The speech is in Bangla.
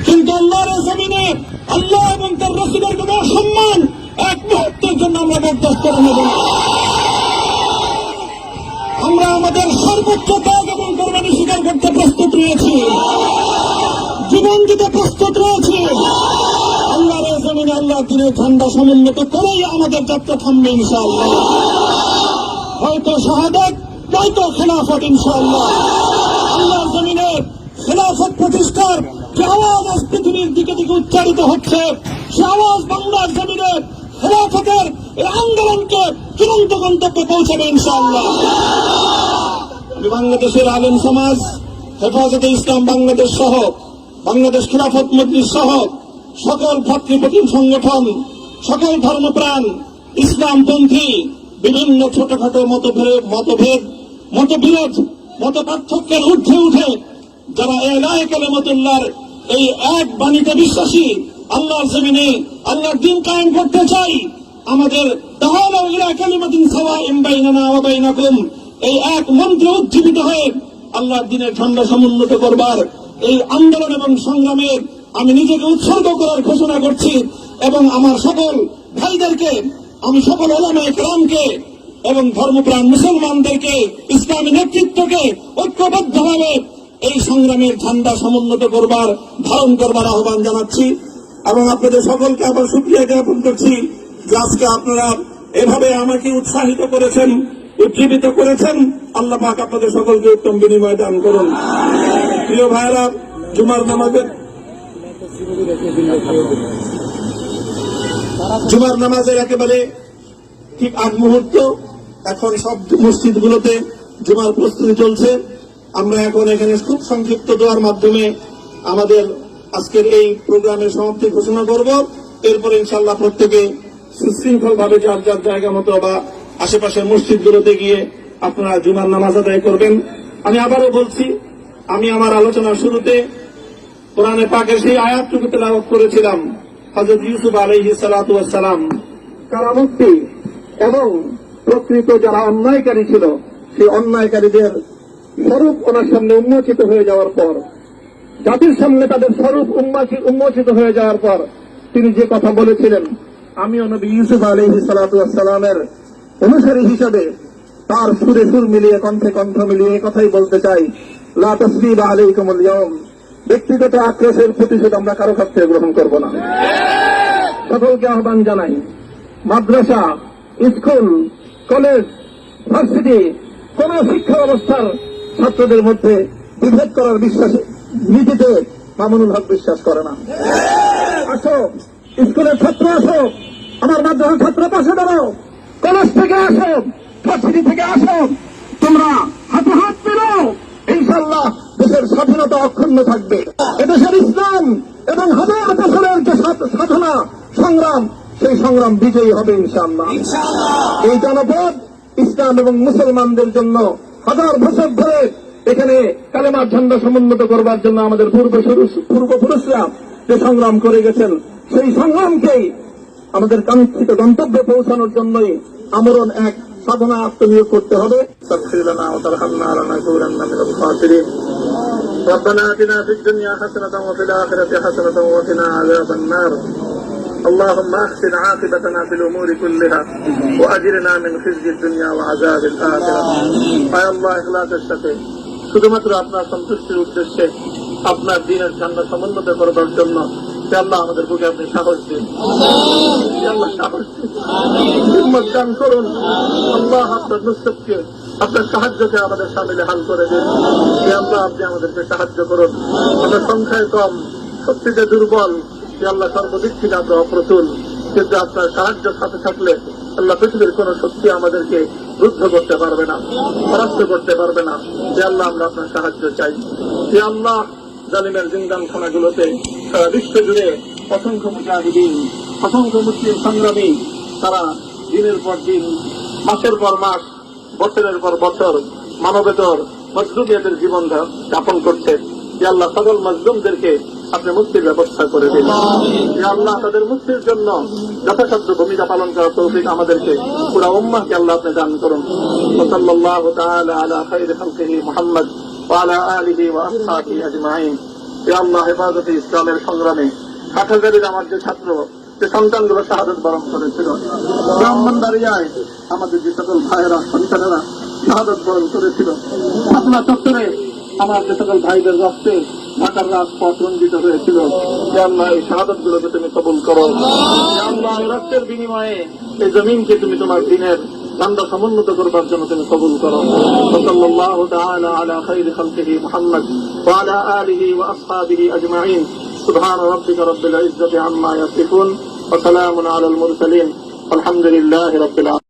কিন্তু আল্লাহর জমিনে আল্লাহ এবং তার রাসূলের কোন সম্মান এক মুহূর্তের জন্য আমরা বরদাস্ত করব না। আমরা আমাদের সর্বোচ্চ ত্যাগ এবং কোরবানি স্বীকার করতে প্রস্তুত রয়েছি, জীবন দিতে প্রস্তুত রয়েছি। আল্লাহর জমিনে আল্লাহ দিনের ঝান্ডা সমুন্নত করেই আমাদের যাত্রা থামবে ইনশাআল্লাহ। হয়তো শাহাদাত, নয়তো খেলাফত ইনশাআল্লাহ। আল্লাহর জমিনে খেলাফত প্রতিষ্ঠার যে আওয়াজ আজ পৃথিবীর দিকে দিকে উচ্চারিত হচ্ছে, সে আওয়াজ বাংলার জমিনে খেলাফতের এই আন্দোলনকে চূড়ান্ত গন্তব্যে পৌঁছাবে ইনশাআল্লাহ। আমি বাংলাদেশের আলেম সমাজ, হেফাজতে ইসলাম বাংলাদেশ সহ বাংলাদেশ খেলাফত মজলিস সহ সকল ভাতৃপ্রতিম সংগঠন, সকল ধর্মপ্রাণ, ইসলামপন্থী বিভিন্ন ছোটখাটো মতবিরোধ, মত পার্থক্যের ঊর্ধ্বে উঠে যারা এলাহে কালিমাতুল্লাহর এই এক বাণীতে বিশ্বাসী, আল্লাহর জমিনে আল্লাহর দ্বীন কায়েম করতে চাই, আমাদের তাআলা ইলা কালিমাতিন সাওয়াইন বাইনানা ওয়া বাইনাকুম এই এক মন্ত্রে উজ্জীবিত হয়ে আল্লাহর দ্বীনের ঝান্ডা সমুন্নত করবার এই আন্দোলন এবং সংগ্রামে আমি নিজেকে উৎসর্গ করার ঘোষণা করছি। এবং আমার সকল ভাইদেরকে, আমি সকল উলামায়ে কেরামকে এবং ধর্মপ্রাণ মুসলমানদেরকে, ইসলামী নেতৃত্বকে ঐক্যবদ্ধভাবে এই সংগ্রামের ঝান্ডা সমুন্নত করবার, ধারণ করবার আহ্বান জানাচ্ছি। এবং আপনাদের সকলকে আবার শুকরিয়া জ্ঞাপন করছি যে আজকে আপনারা এভাবে আমাকে উৎসাহিত করেছেন, উজ্জীবিত করেছেন। আল্লাহ পাক আপনাদের সকলকে উত্তম বিনিময় দান করুন। প্রিয় ভাইরা, জুমার নামাজের একেবারে ঠিক আগ মুহূর্ত, এখন সব মসজিদগুলোতে জুমার প্রস্তুতি চলছে। আমরা এখন এখানে খুব সংক্ষিপ্ত দোয়ার মাধ্যমে আমাদের আজকের এই প্রোগ্রামের সমাপ্তি ঘোষণা করব। এরপরে ইনশাআল্লাহ প্রত্যেকে সুশৃঙ্খল ভাবে যার যার জায়গা মতো বা আশেপাশের মসজিদগুলোতে গিয়ে আপনারা জুমার নামাজ আদায় করবেন। আমি আবারও বলছি, আমি আমার আলোচনার শুরুতে কোরআনে পাকের সেই আয়াতটুকু তেলাওয়াত করেছিলাম, হযরত ইউসুফ আলাইহিস সালাতু ওয়াস সালাম কারামুক্তি এবং প্রকৃত যারা অন্যায়কারী ছিল সেই অন্যায়কারীদের স্বরূপ ওনার সামনে উন্মোচিত হয়ে যাওয়ার পর, জাতির সামনে তাদের স্বরূপ উন্মোচিত হয়ে যাওয়ার পর তিনি যে কথা বলেছিলেন, আমিও নবী ইউসুফ আলাইহিস সালাতু ওয়াস সালামের অনুসারী হিসেবে তার সুরে সুর মিলিয়ে, কণ্ঠে কণ্ঠ মিলিয়ে কথাই বলতে চাই, লা তাসরিবা আলাইকুমুল ইয়াওম, ব্যক্তিগত আক্রোশের প্রতিশোধ আমরা কারো কাছ থেকে গ্রহণ করব না। সকলকে আহ্বান জানাই, মাদ্রাসা, স্কুল, কলেজ, ভার্সিটি কোন শিক্ষা ব্যবস্থার ছাত্রদের মধ্যে বিভেদ করার বিশ্বাসে নীতিতে মামুনুল হক বিশ্বাস করে না। আসো, স্কুলের ছাত্র আসো, আমার মাদ্রাসার ছাত্র পাশে দাঁড়াও, কলেজ থেকে আসো, ভার্সিটি থেকে আসো, তোমরা হাতে হাত মিলাও, ইনশাআল্লাহ দেশের স্বাধীনতা অক্ষুণ্ণ থাকবে। এদেশের ইসলাম এবং হাজার বছরের যে সাধনা সংগ্রাম, সেই সংগ্রাম বিজয়ী হবে ইনশাআল্লাহ। এই জনপদ ইসলাম এবং মুসলমানদের জন্য হাজার বছর ধরে এখানে কালেমার ঝান্ডা সমুন্নত করবার জন্য আমাদের পূর্বপুরুষরা যে সংগ্রাম করে গেছেন, সেই সংগ্রামকেই আমাদের কাঙ্ক্ষিত গন্তব্যে পৌঁছানোর জন্যই আমরণ এক সাধনা আত্মনিয়োগ করতে হবে। ربنا آتنا في الدنيا حسنة وفي الآخرة حسنة وقنا عذاب النار اللهم أحسن عاقبتنا في الأمور كلها وأجرنا من خزي الدنيا وعذاب الآخرة يا الله إخلاصের সাথে শুধুমাত্র আপনার সন্তুষ্টির উদ্দেশ্যে আপনার দ্বীনের ঝান্ডা সমুন্নত করবার জন্য আল্লাহ আমাদের বুকে আপনি সাহস দিন, আল্লাহ সাহস দিন, হিম্মত দান করুন। আল্লাহ আপনার নুসরতকে, আপনার সাহায্যকে আমাদের সামিলে হাল করে দিন। আল্লাহ আপনি আমাদেরকে সাহায্য করুন। আমরা সংখ্যায় কম, শক্তিতে দুর্বল, আল্লাহ সর্বদিক থেকে আমরা অপ্রতুল, কিন্তু আপনার সাহায্য সাথে থাকলে আল্লাহ পৃথিবীর কোন শক্তি আমাদেরকে রুদ্ধ করতে পারবে না, পরাস্ত করতে পারবে না। যে আল্লাহ আমরা আপনার সাহায্য চাই। যে আল্লাহ জালিমের জিন্দানখানাগুলোতে সারা বিশ্ব জুড়ে অসংখ্য মুজাহিদিন, অসংখ্য মুসলিম সংগ্রামী তারা দিনের পর দিন, মাসের পর মাস, বছরের পর বছর মানবেতর মজলুমিয়াতের জীবন যাপন করছে। যে আল্লাহ সকল মজলুমদেরকে আপনি মুক্তির ব্যবস্থা করে দিন। যে আল্লাহ তাদের মুক্তির জন্য যথাসাধ্য ভূমিকা পালন করার তৌফিক আমাদেরকে, পুরা উম্মাহকে আল্লাহ আপনি দান করুন। সাল্লাল্লাহু তাআলা আলা খায়রি খালকিহি মুহাম্মদ ওয়া আলা আলিহি ওয়া আসহাবিহি আজমাইন। আল্লাহ হেফাজতে ইসলামের সংগ্রামে হাটহাজারীর আমার যে ছাত্র যে সন্তানগুলো শাহাদত বরণ করেছিল, ব্রাহ্মণবাড়িয়ায় আমাদের যে সকল ভাইয়েরা সন্তানেরা শাহাদত বরণ করেছিল, শাপলা চত্বরে আমার যে সকল ভাইদের রক্তে ঢাকার রাজপথ রঞ্জিত হয়েছিল, যে আল্লাহ এই শাহাদত গুলোকে তুমি কবুল করো। যে আল্লাহ এই রক্তের বিনিময়ে এই জমিনকে তুমি তোমার দিনের ধান্দা সমুন্নত করবার জন্য তুমি কবুল করো। সাল্লাল্লাহু তাআলা আলা খাইরি খালকিহি মুহাম্মদ ওয়া আলা আলিহি ওয়া আসহাবিহি আজমাইন। সুবহান রাব্বিকা রাব্বিল ইজ্জাতি আম্মা ইয়াসিফুন ওয়া সালামুন আলাল মুরসালিন। আলহামদুলিল্লাহি রাব্বিল আলামিন।